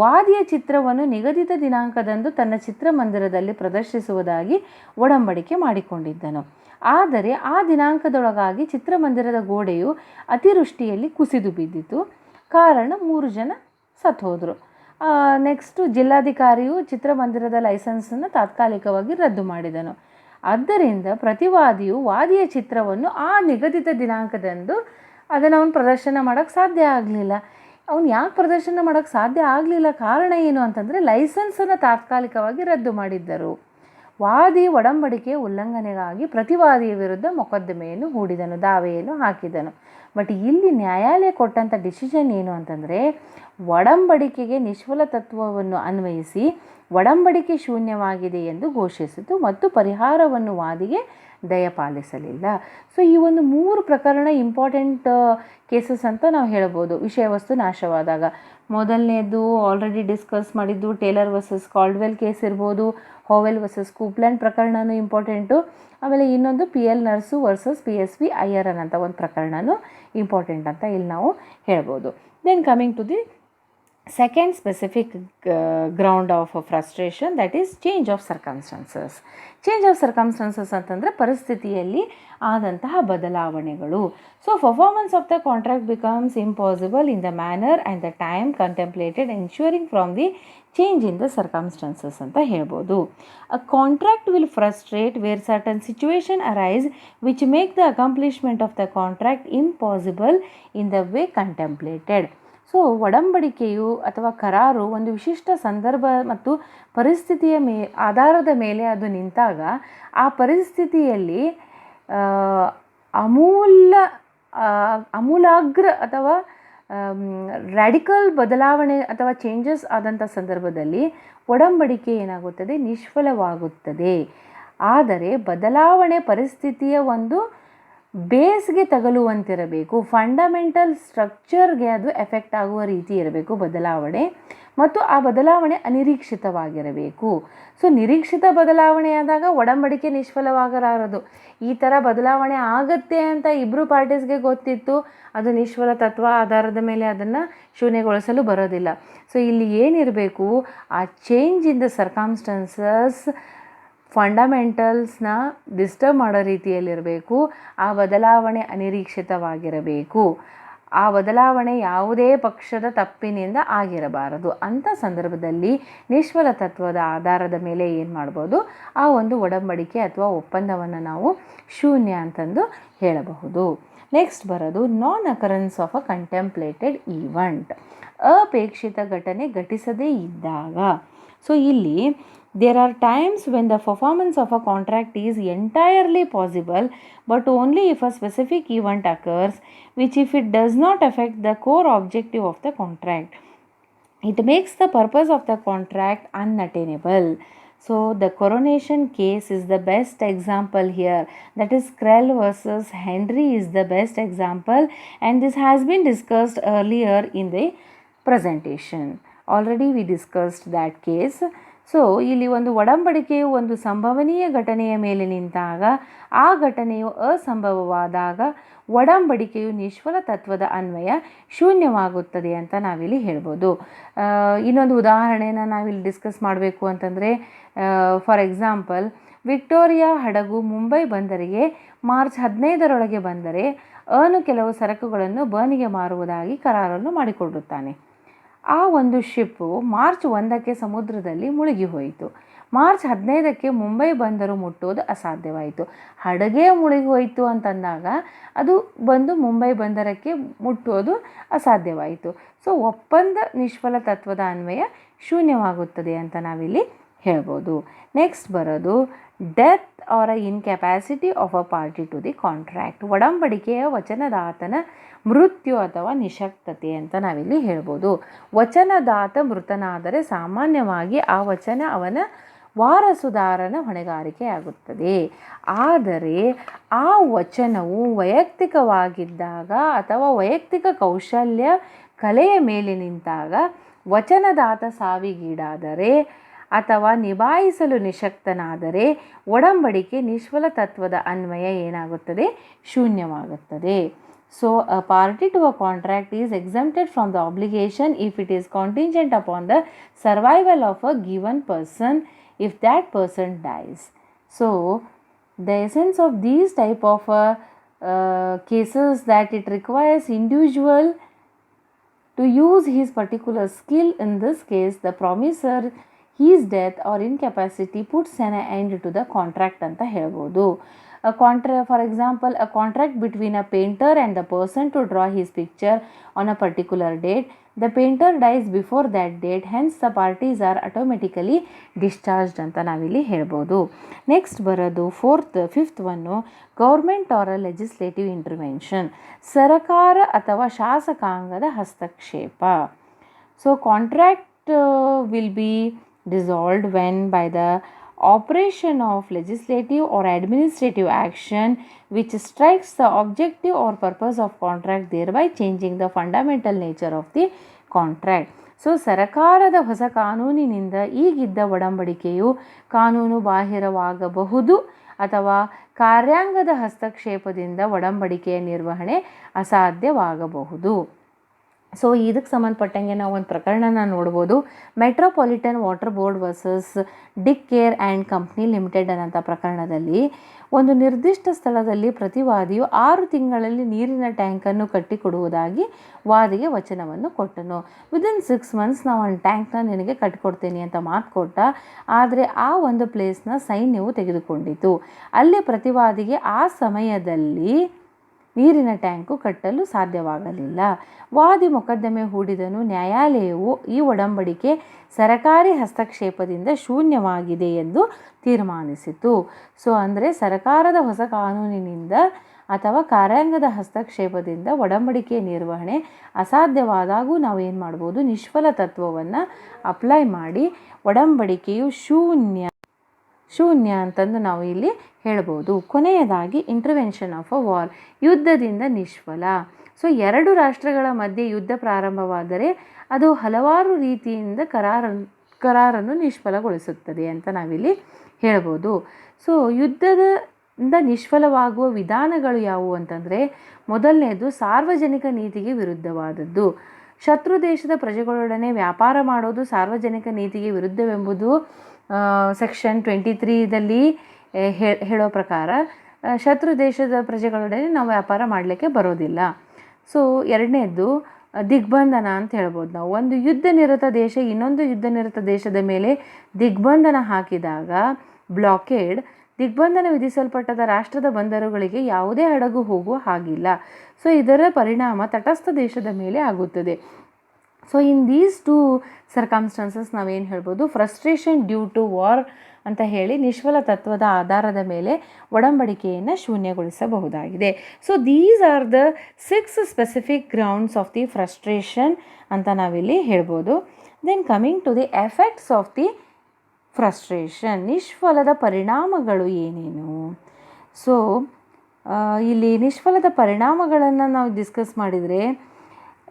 ವಾದಿಯ ಚಿತ್ರವನ್ನು ನಿಗದಿತ ದಿನಾಂಕದಂದು ತನ್ನ ಚಿತ್ರಮಂದಿರದಲ್ಲಿ ಪ್ರದರ್ಶಿಸುವುದಾಗಿ ಒಡಂಬಡಿಕೆ ಮಾಡಿಕೊಂಡಿದ್ದನು. ಆದರೆ ಆ ದಿನಾಂಕದೊಳಗಾಗಿ ಚಿತ್ರಮಂದಿರದ ಗೋಡೆಯು ಅತಿವೃಷ್ಟಿಯಲ್ಲಿ ಕುಸಿದು ಬಿದ್ದಿತು. ಕಾರಣ 3 ಜನ ಸತ್ತು ಹೋದರು. ನೆಕ್ಸ್ಟು ಜಿಲ್ಲಾಧಿಕಾರಿಯು ಚಿತ್ರಮಂದಿರದ ಲೈಸೆನ್ಸನ್ನು ತಾತ್ಕಾಲಿಕವಾಗಿ ರದ್ದು ಮಾಡಿದನು. ಆದ್ದರಿಂದ ಪ್ರತಿವಾದಿಯು ವಾದಿಯ ಚಿತ್ರವನ್ನು ಆ ನಿಗದಿತ ದಿನಾಂಕದಂದು ಅದನ್ನು ಅವನು ಪ್ರದರ್ಶನ ಮಾಡೋಕ್ಕೆ ಸಾಧ್ಯ ಆಗಲಿಲ್ಲ. ಅವನು ಯಾಕೆ ಪ್ರದರ್ಶನ ಮಾಡೋಕ್ಕೆ ಸಾಧ್ಯ ಆಗಲಿಲ್ಲ, ಕಾರಣ ಏನು ಅಂತಂದರೆ ಲೈಸೆನ್ಸನ್ನು ತಾತ್ಕಾಲಿಕವಾಗಿ ರದ್ದು ಮಾಡಿದ್ದರು. ವಾದಿ ಒಡಂಬಡಿಕೆ ಉಲ್ಲಂಘನೆಗಾಗಿ ಪ್ರತಿವಾದಿಯ ವಿರುದ್ಧ ಮೊಕದ್ದಮೆಯನ್ನು ಹೂಡಿದನು, ದಾವೆಯನ್ನು ಹಾಕಿದನು. ಬಟ್ ಇಲ್ಲಿ ನ್ಯಾಯಾಲಯ ಕೊಟ್ಟಂಥ ಡಿಸಿಷನ್ ಏನು ಅಂತಂದರೆ, ಒಡಂಬಡಿಕೆಗೆ ನಿಷ್ಫಲ ತತ್ವವನ್ನು ಅನ್ವಯಿಸಿ ಒಡಂಬಡಿಕೆ ಶೂನ್ಯವಾಗಿದೆ ಎಂದು ಘೋಷಿಸಿತು ಮತ್ತು ಪರಿಹಾರವನ್ನು ವಾದಿಗೆ ದಯಪಾಲಿಸಲಿಲ್ಲ. ಸೊ ಈ ಒಂದು 3 ಪ್ರಕರಣ ಇಂಪಾರ್ಟೆಂಟ್ ಕೇಸಸ್ ಅಂತ ನಾವು ಹೇಳ್ಬೋದು ವಿಷಯ ವಸ್ತು ನಾಶವಾದಾಗ. ಮೊದಲನೇದು ಆಲ್ರೆಡಿ ಡಿಸ್ಕಸ್ ಮಾಡಿದ್ದು ಟೇಲರ್ ವರ್ಸಸ್ ಕಾಲ್ಡ್ವೆಲ್ ಕೇಸ್ ಇರ್ಬೋದು, ಹೋವೆಲ್ ವರ್ಸಸ್ ಕೂಪ್ಲ್ಯಾಂಡ್ ಪ್ರಕರಣನೂ ಇಂಪಾರ್ಟೆಂಟು. ಆಮೇಲೆ ಇನ್ನೊಂದು PL ನರ್ಸು ವರ್ಸಸ್ PSV ಅಯ್ಯರನ್ ಅಂತ ಒಂದು ಪ್ರಕರಣನೂ ಇಂಪಾರ್ಟೆಂಟ್ ಅಂತ ಇಲ್ಲಿ ನಾವು ಹೇಳ್ಬೋದು. Then coming to the second specific ground of frustration, that is change of circumstances. Change of circumstances ಅಂತಂದರೆ ಪರಿಸ್ಥಿತಿಯಲ್ಲಿ ಆದಂತಹ ಬದಲಾವಣೆಗಳು. So performance of the contract becomes impossible in the manner and the time contemplated ensuring from the change in the circumstances ಅಂತ ಹೇಳ್ಬೋದು. A contract will frustrate where certain situation arise which make the accomplishment of the contract impossible in the way contemplated. So ಒಡಂಬಡಿಕೆಯು ಅಥವಾ ಕರಾರು ಒಂದು ವಿಶಿಷ್ಟ ಸಂದರ್ಭ ಮತ್ತು ಪರಿಸ್ಥಿತಿಯ ಆಧಾರದ ಮೇಲೆ ಅದು ನಿಂತಾಗ ಆ ಪರಿಸ್ಥಿತಿಯಲ್ಲಿ ಅಮೂಲಾಗ್ರ ಅಥವಾ ರ್ಯಾಡಿಕಲ್ ಬದಲಾವಣೆ ಅಥವಾ ಚೇಂಜಸ್ ಆದಂಥ ಸಂದರ್ಭದಲ್ಲಿ ಒಡಂಬಡಿಕೆ ಏನಾಗುತ್ತದೆ, ನಿಷ್ಫಲವಾಗುತ್ತದೆ. ಆದರೆ ಬದಲಾವಣೆ ಪರಿಸ್ಥಿತಿಯ ಒಂದು ಬೇಸ್ಗೆ ತಗಲುವಂತಿರಬೇಕು, ಫಂಡಮೆಂಟಲ್ ಸ್ಟ್ರಕ್ಚರ್ಗೆ ಅದು ಎಫೆಕ್ಟ್ ಆಗುವ ರೀತಿ ಇರಬೇಕು ಬದಲಾವಣೆ, ಮತ್ತು ಆ ಬದಲಾವಣೆ ಅನಿರೀಕ್ಷಿತವಾಗಿರಬೇಕು. ಸೊ ನಿರೀಕ್ಷಿತ ಬದಲಾವಣೆಯಾದಾಗ ಒಡಂಬಡಿಕೆ ನಿಷ್ಫಲವಾಗಲಾರದು. ಈ ಥರ ಬದಲಾವಣೆ ಆಗತ್ತೆ ಅಂತ ಇಬ್ಬರು ಪಾರ್ಟೀಸ್ಗೆ ಗೊತ್ತಿತ್ತು, ಅದು ನಿಷ್ಫಲ ತತ್ವ ಆಧಾರದ ಮೇಲೆ ಅದನ್ನು ಶೂನ್ಯಗೊಳಿಸಲು ಬರೋದಿಲ್ಲ. ಸೊ ಇಲ್ಲಿ ಏನಿರಬೇಕು, ಆ ಚೇಂಜ್ ಇನ್ ದ ಸರ್ಕಮ್ಸ್ಟಾನ್ಸಸ್ ಫಂಡಮೆಂಟಲ್ಸ್ನ ಡಿಸ್ಟರ್ಬ್ ಮಾಡೋ ರೀತಿಯಲ್ಲಿರಬೇಕು. ಆ ಬದಲಾವಣೆ ಅನಿರೀಕ್ಷಿತವಾಗಿರಬೇಕು. ಆ ಬದಲಾವಣೆ ಯಾವುದೇ ಪಕ್ಷದ ತಪ್ಪಿನಿಂದ ಆಗಿರಬಾರದು. ಅಂಥ ಸಂದರ್ಭದಲ್ಲಿ ನಿಷ್ಫಲ ತತ್ವದ ಆಧಾರದ ಮೇಲೆ ಏನು ಮಾಡ್ಬೋದು, ಆ ಒಂದು ಒಡಂಬಡಿಕೆ ಅಥವಾ ಒಪ್ಪಂದವನ್ನು ನಾವು ಶೂನ್ಯ ಅಂತಂದು ಹೇಳಬಹುದು. ನೆಕ್ಸ್ಟ್ ಬರೋದು ನಾನ್ ಅಕರೆನ್ಸ್ ಆಫ್ ಅ ಕಂಟೆಂಪ್ಲೇಟೆಡ್ ಈವೆಂಟ್. ಅಪೇಕ್ಷಿತ ಘಟನೆ ಘಟಿಸದೇ ಇದ್ದಾಗ. ಸೊ ಇಲ್ಲಿ there are times when the performance of a contract is entirely possible, but only if a specific event occurs, which if it does not affect the core objective of the contract, it makes the purpose of the contract unattainable. So the coronation case is the best example here. That is Krell versus Henry is the best example, and this has been discussed earlier in the presentation. Already we discussed that case. So ಇಲ್ಲಿ ಒಂದು ಒಡಂಬಡಿಕೆಯು ಒಂದು ಸಂಭವನೀಯ ಘಟನೆಯ ಮೇಲೆ ನಿಂತಾಗ, ಆ ಘಟನೆಯು ಅಸಂಭವವಾದಾಗ ಒಡಂಬಡಿಕೆಯು ನಿಷ್ಫಲ ತತ್ವದ ಅನ್ವಯ ಶೂನ್ಯವಾಗುತ್ತದೆ ಅಂತ ನಾವಿಲ್ಲಿ ಹೇಳ್ಬೋದು. ಇನ್ನೊಂದು ಉದಾಹರಣೆನ ನಾವಿಲ್ಲಿ ಡಿಸ್ಕಸ್ ಮಾಡಬೇಕು ಅಂತಂದರೆ, ಫಾರ್ ಎಕ್ಸಾಂಪಲ್, ವಿಕ್ಟೋರಿಯಾ ಹಡಗು ಮುಂಬೈ ಬಂದರಿಗೆ ಮಾರ್ಚ್ 15ರೊಳಗೆ ಬಂದರೆ ಅವನು ಕೆಲವು ಸರಕುಗಳನ್ನು ಬರ್ನಿಗೆ ಮಾರುವುದಾಗಿ ಕರಾರನ್ನು ಮಾಡಿಕೊಳ್ಳುತ್ತಾನೆ. ಆ ಒಂದು ಶಿಪ್ಪು ಮಾರ್ಚ್ 1ಕ್ಕೆ ಸಮುದ್ರದಲ್ಲಿ ಮುಳುಗಿ ಹೋಯಿತು. ಮಾರ್ಚ್ 15ಕ್ಕೆ ಮುಂಬೈ ಬಂದರು ಮುಟ್ಟೋದು ಅಸಾಧ್ಯವಾಯಿತು. ಹಡಗೇ ಮುಳುಗಿ ಹೋಯಿತು ಅಂತಂದಾಗ ಅದು ಬಂದು ಮುಂಬೈ ಬಂದರಕ್ಕೆ ಮುಟ್ಟೋದು ಅಸಾಧ್ಯವಾಯಿತು. ಸೊ ಒಪ್ಪಂದ ನಿಷ್ಫಲ ತತ್ವದ ಅನ್ವಯ ಶೂನ್ಯವಾಗುತ್ತದೆ ಅಂತ ನಾವಿಲ್ಲಿ ಹೇಳ್ಬೋದು. ನೆಕ್ಸ್ಟ್ ಬರೋದು death or a incapacity of a party to the contract. ಒಡಂಬಡಿಕೆಯ ವಚನದಾತನ ಮೃತ್ಯು ಅಥವಾ ನಿಶಕ್ತತೆ ಅಂತ ನಾವಿಲ್ಲಿ ಹೇಳ್ಬೋದು. ವಚನದಾತ ಮೃತನಾದರೆ ಸಾಮಾನ್ಯವಾಗಿ ಆ ವಚನ ಅವನ ವಾರಸುದಾರನ ಹೊಣೆಗಾರಿಕೆಯಾಗುತ್ತದೆ. ಆದರೆ ಆ ವಚನವು ವೈಯಕ್ತಿಕವಾಗಿದ್ದಾಗ ಅಥವಾ ವೈಯಕ್ತಿಕ ಕೌಶಲ್ಯ ಕಲೆಯ ಮೇಲೆ ನಿಂತಾಗ ವಚನದಾತ ಸಾವಿಗೀಡಾದರೆ ಅಥವಾ ನಿಭಾಯಿಸಲು ನಿಶಕ್ತನಾದರೆ ಒಡಂಬಡಿಕೆ ನಿಷ್ಫಲ ತತ್ವದ ಅನ್ವಯ ಏನಾಗುತ್ತದೆ, ಶೂನ್ಯವಾಗುತ್ತದೆ. So a party to a contract is exempted from the obligation if it is contingent upon the survival of a given person if that person dies. So the essence of these type of cases that it requires individual to use his particular skill. In this case, the promisor, his death or incapacity puts an end to the contract ಅಂತ ಹೇಳ್ಬೋದು. For example, a contract between a painter and the person to draw his picture on a particular date. The painter dies before that date, hence the parties are automatically discharged ಅಂತ ನಾವಿಲ್ಲಿ ಹೇಳ್ಬೋದು. Next ಬರೋದು fifth one government or legislative intervention, ಸರಕಾರ ಅಥವಾ ಶಾಸಕಾಂಗದ ಹಸ್ತಕ್ಷೇಪ. So contract will be dissolved when by the operation of legislative or administrative action which strikes the objective or purpose of contract, thereby changing the fundamental nature of the contract. So ಸರಕಾರದ ಹೊಸ ಕಾನೂನಿನಿಂದ ಈಗಿದ್ದ ಒಡಂಬಡಿಕೆಯು ಕಾನೂನು ಬಾಹಿರವಾಗಬಹುದು ಅಥವಾ ಕಾರ್ಯಾಂಗದ ಹಸ್ತಕ್ಷೇಪದಿಂದ ಒಡಂಬಡಿಕೆಯ ನಿರ್ವಹಣೆ ಅಸಾಧ್ಯವಾಗಬಹುದು. So ಇದಕ್ಕೆ ಸಂಬಂಧಪಟ್ಟಂಗೆ ನಾವು ಒಂದು ಪ್ರಕರಣನ ನೋಡ್ಬೋದು. Metropolitan Water Board versus Dick Kerr and company limited ಅನ್ನೋಂಥ ಪ್ರಕರಣದಲ್ಲಿ ಒಂದು ನಿರ್ದಿಷ್ಟ ಸ್ಥಳದಲ್ಲಿ ಪ್ರತಿವಾದಿಯು 6 ತಿಂಗಳಲ್ಲಿ ನೀರಿನ ಟ್ಯಾಂಕನ್ನು ಕಟ್ಟಿಕೊಡುವುದಾಗಿ ವಾದಿಗೆ ವಚನವನ್ನು ಕೊಟ್ಟನು. ವಿದಿನ್ 6 months ನಾವು ಒಂದು ಟ್ಯಾಂಕ್ನ ನಿನಗೆ ಕಟ್ಟಿಕೊಡ್ತೀನಿ ಅಂತ ಮಾತು ಕೊಟ್ಟ. ಆದರೆ ಆ ಒಂದು ಪ್ಲೇಸ್ನ ಸೈನ್ಯವು ತೆಗೆದುಕೊಂಡಿತು. ಅಲ್ಲಿ ಪ್ರತಿವಾದಿಗೆ ಆ ಸಮಯದಲ್ಲಿ ನೀರಿನ ಟ್ಯಾಂಕು ಕಟ್ಟಲು ಸಾಧ್ಯವಾಗಲಿಲ್ಲ. ವಾದಿ ಮೊಕದ್ದಮೆ ಹೂಡಿದನು. ನ್ಯಾಯಾಲಯವು ಈ ಒಡಂಬಡಿಕೆ ಸರಕಾರಿ ಹಸ್ತಕ್ಷೇಪದಿಂದ ಶೂನ್ಯವಾಗಿದೆ ಎಂದು ತೀರ್ಮಾನಿಸಿತು. ಸೊ ಅಂದರೆ ಸರ್ಕಾರದ ಹೊಸ ಕಾನೂನಿನಿಂದ ಅಥವಾ ಕಾರ್ಯಾಂಗದ ಹಸ್ತಕ್ಷೇಪದಿಂದ ಒಡಂಬಡಿಕೆಯ ನಿರ್ವಹಣೆ ಅಸಾಧ್ಯವಾದಾಗೂ ನಾವು ಏನು ಮಾಡ್ಬೋದು, ನಿಷ್ಫಲ ತತ್ವವನ್ನು ಅಪ್ಲೈ ಮಾಡಿ ಒಡಂಬಡಿಕೆಯು ಶೂನ್ಯ ಅಂತಂದು ನಾವು ಇಲ್ಲಿ ಹೇಳ್ಬೋದು. ಕೊನೆಯದಾಗಿ ಇಂಟರ್ವೆನ್ಷನ್ ಆಫ್ ಅ ವಾರ್, ಯುದ್ಧದಿಂದ ನಿಷ್ಫಲ. ಸೊ 2 ರಾಷ್ಟ್ರಗಳ ಮಧ್ಯೆ ಯುದ್ಧ ಪ್ರಾರಂಭವಾದರೆ ಅದು ಹಲವಾರು ರೀತಿಯಿಂದ ಕರಾರನ್ನು ನಿಷ್ಫಲಗೊಳಿಸುತ್ತದೆ ಅಂತ ನಾವಿಲ್ಲಿ ಹೇಳ್ಬೋದು. ಸೊ ಯುದ್ಧದಿಂದ ನಿಷ್ಫಲವಾಗುವ ವಿಧಾನಗಳು ಯಾವುವು ಅಂತಂದರೆ, ಮೊದಲನೇದು ಸಾರ್ವಜನಿಕ ನೀತಿಗೆ ವಿರುದ್ಧವಾದದ್ದು. ಶತ್ರು ದೇಶದ ಪ್ರಜೆಗಳೊಡನೆ ವ್ಯಾಪಾರ ಮಾಡೋದು ಸಾರ್ವಜನಿಕ ನೀತಿಗೆ ವಿರುದ್ಧವೆಂಬುದು ಸೆಕ್ಷನ್ 23ದಲ್ಲಿ ಹೇಳೋ ಪ್ರಕಾರ ಶತ್ರು ದೇಶದ ಪ್ರಜೆಗಳೊಡನೆ ನಾವು ವ್ಯಾಪಾರ ಮಾಡಲಿಕ್ಕೆ ಬರೋದಿಲ್ಲ. ಸೊ ಎರಡನೇದು ದಿಗ್ಬಂಧನ ಅಂತ ಹೇಳ್ಬೋದು. ನಾವು ಒಂದು ಯುದ್ಧ ನಿರತ ದೇಶ ಇನ್ನೊಂದು ಯುದ್ಧ ನಿರತ ದೇಶದ ಮೇಲೆ ದಿಗ್ಬಂಧನ ಹಾಕಿದಾಗ ಬ್ಲಾಕೇಡ್, ದಿಗ್ಬಂಧನ ವಿಧಿಸಲ್ಪಟ್ಟದ ರಾಷ್ಟ್ರದ ಬಂದರುಗಳಿಗೆ ಯಾವುದೇ ಹಡಗು ಹೋಗುವ ಹಾಗಿಲ್ಲ. ಸೊ ಇದರ ಪರಿಣಾಮ ತಟಸ್ಥ ದೇಶದ ಮೇಲೆ ಆಗುತ್ತದೆ. ಸೊ ಇನ್ ದೀಸ್ 2 ಸರ್ಕಮ್ಸ್ಟಾನ್ಸಸ್ ನಾವೇನು ಹೇಳ್ಬೋದು, ಫ್ರಸ್ಟ್ರೇಷನ್ ಡ್ಯೂ ಟು ವಾರ್ ಅಂತ ಹೇಳಿ ನಿಷ್ಫಲ ತತ್ವದ ಆಧಾರದ ಮೇಲೆ ಒಡಂಬಡಿಕೆಯನ್ನು ಶೂನ್ಯಗೊಳಿಸಬಹುದಾಗಿದೆ. So these are the 6 specific grounds of the frustration ಅಂತ ನಾವಿಲ್ಲಿ ಹೇಳ್ಬೋದು. Then coming to the effects of the frustration, ನಿಷ್ಫಲದ ಪರಿಣಾಮಗಳು ಏನೇನು. ಸೊ ಇಲ್ಲಿ ನಿಷ್ಫಲದ ಪರಿಣಾಮಗಳನ್ನು ನಾವು ಡಿಸ್ಕಸ್ ಮಾಡಿದರೆ,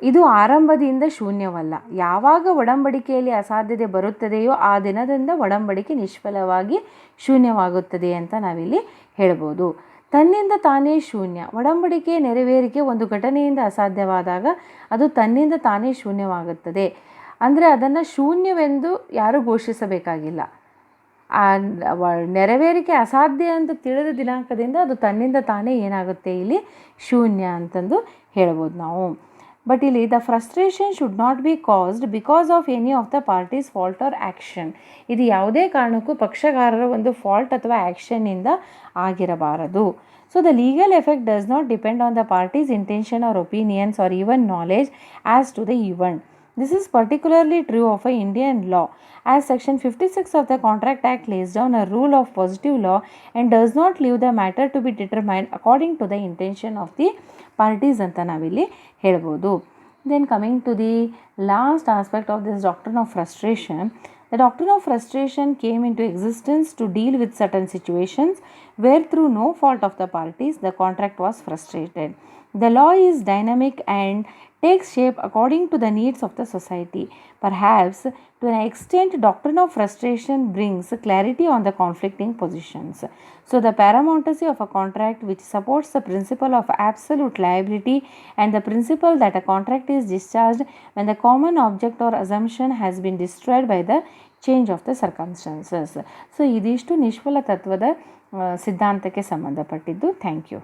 ಇದು ಆರಂಭದಿಂದ ಶೂನ್ಯವಲ್ಲ. ಯಾವಾಗ ಒಡಂಬಡಿಕೆಯಲ್ಲಿ ಅಸಾಧ್ಯತೆ ಬರುತ್ತದೆಯೋ ಆ ದಿನದಿಂದ ಒಡಂಬಡಿಕೆ ನಿಷ್ಫಲವಾಗಿ ಶೂನ್ಯವಾಗುತ್ತದೆ ಅಂತ ನಾವಿಲ್ಲಿ ಹೇಳ್ಬೋದು. ತನ್ನಿಂದ ತಾನೇ ಶೂನ್ಯ, ಒಡಂಬಡಿಕೆ ನೆರವೇರಿಕೆ ಒಂದು ಘಟನೆಯಿಂದ ಅಸಾಧ್ಯವಾದಾಗ ಅದು ತನ್ನಿಂದ ತಾನೇ ಶೂನ್ಯವಾಗುತ್ತದೆ. ಅಂದರೆ ಅದನ್ನು ಶೂನ್ಯವೆಂದು ಯಾರೂ ಘೋಷಿಸಬೇಕಾಗಿಲ್ಲ. ಆ ನೆರವೇರಿಕೆ ಅಸಾಧ್ಯ ಅಂತ ತಿಳಿದ ದಿನಾಂಕದಿಂದ ಅದು ತನ್ನಿಂದ ತಾನೇ ಏನಾಗುತ್ತೆ, ಇಲ್ಲಿ ಶೂನ್ಯ ಅಂತಂದು ಹೇಳ್ಬೋದು ನಾವು. ಬಟ್ ಇಲ್ಲಿ the frustration should not be caused because of any of the parties fault or action. ಇದು ಯಾವುದೇ ಕಾರಣಕ್ಕೂ ಪಕ್ಷಗಾರರ ಒಂದು ಫಾಲ್ಟ್ ಅಥವಾ ಆ್ಯಕ್ಷನ್ನಿಂದ ಆಗಿರಬಾರದು. So the legal effect does not depend on the parties intention or opinions or even knowledge as to the event. This is particularly true of a Indian law, as Section 56 of the Contract Act lays down a rule of positive law and does not leave the matter to be determined according to the intention of the parties ಅಂತ ನಾವಿಲ್ಲಿ ಹೇಳ್ಬೋದು. Then coming to the last aspect of this doctrine of frustration, the doctrine of frustration came into existence to deal with certain situations where through no fault of the parties the contract was frustrated. The law is dynamic and takes shape according to the needs of the society. Perhaps to an extent, doctrine of frustration brings clarity on the conflicting positions. So the paramountcy of a contract which supports the principle of absolute liability and the principle that a contract is discharged when the common object or assumption has been destroyed by the change of the circumstances. So ಇದಿಷ್ಟು ನಿಷ್ಫಲ ತತ್ವದ ಸಿದ್ಧಾಂತಕ್ಕೆ ಸಂಬಂಧಪಟ್ಟಿದ್ದು. Thank you.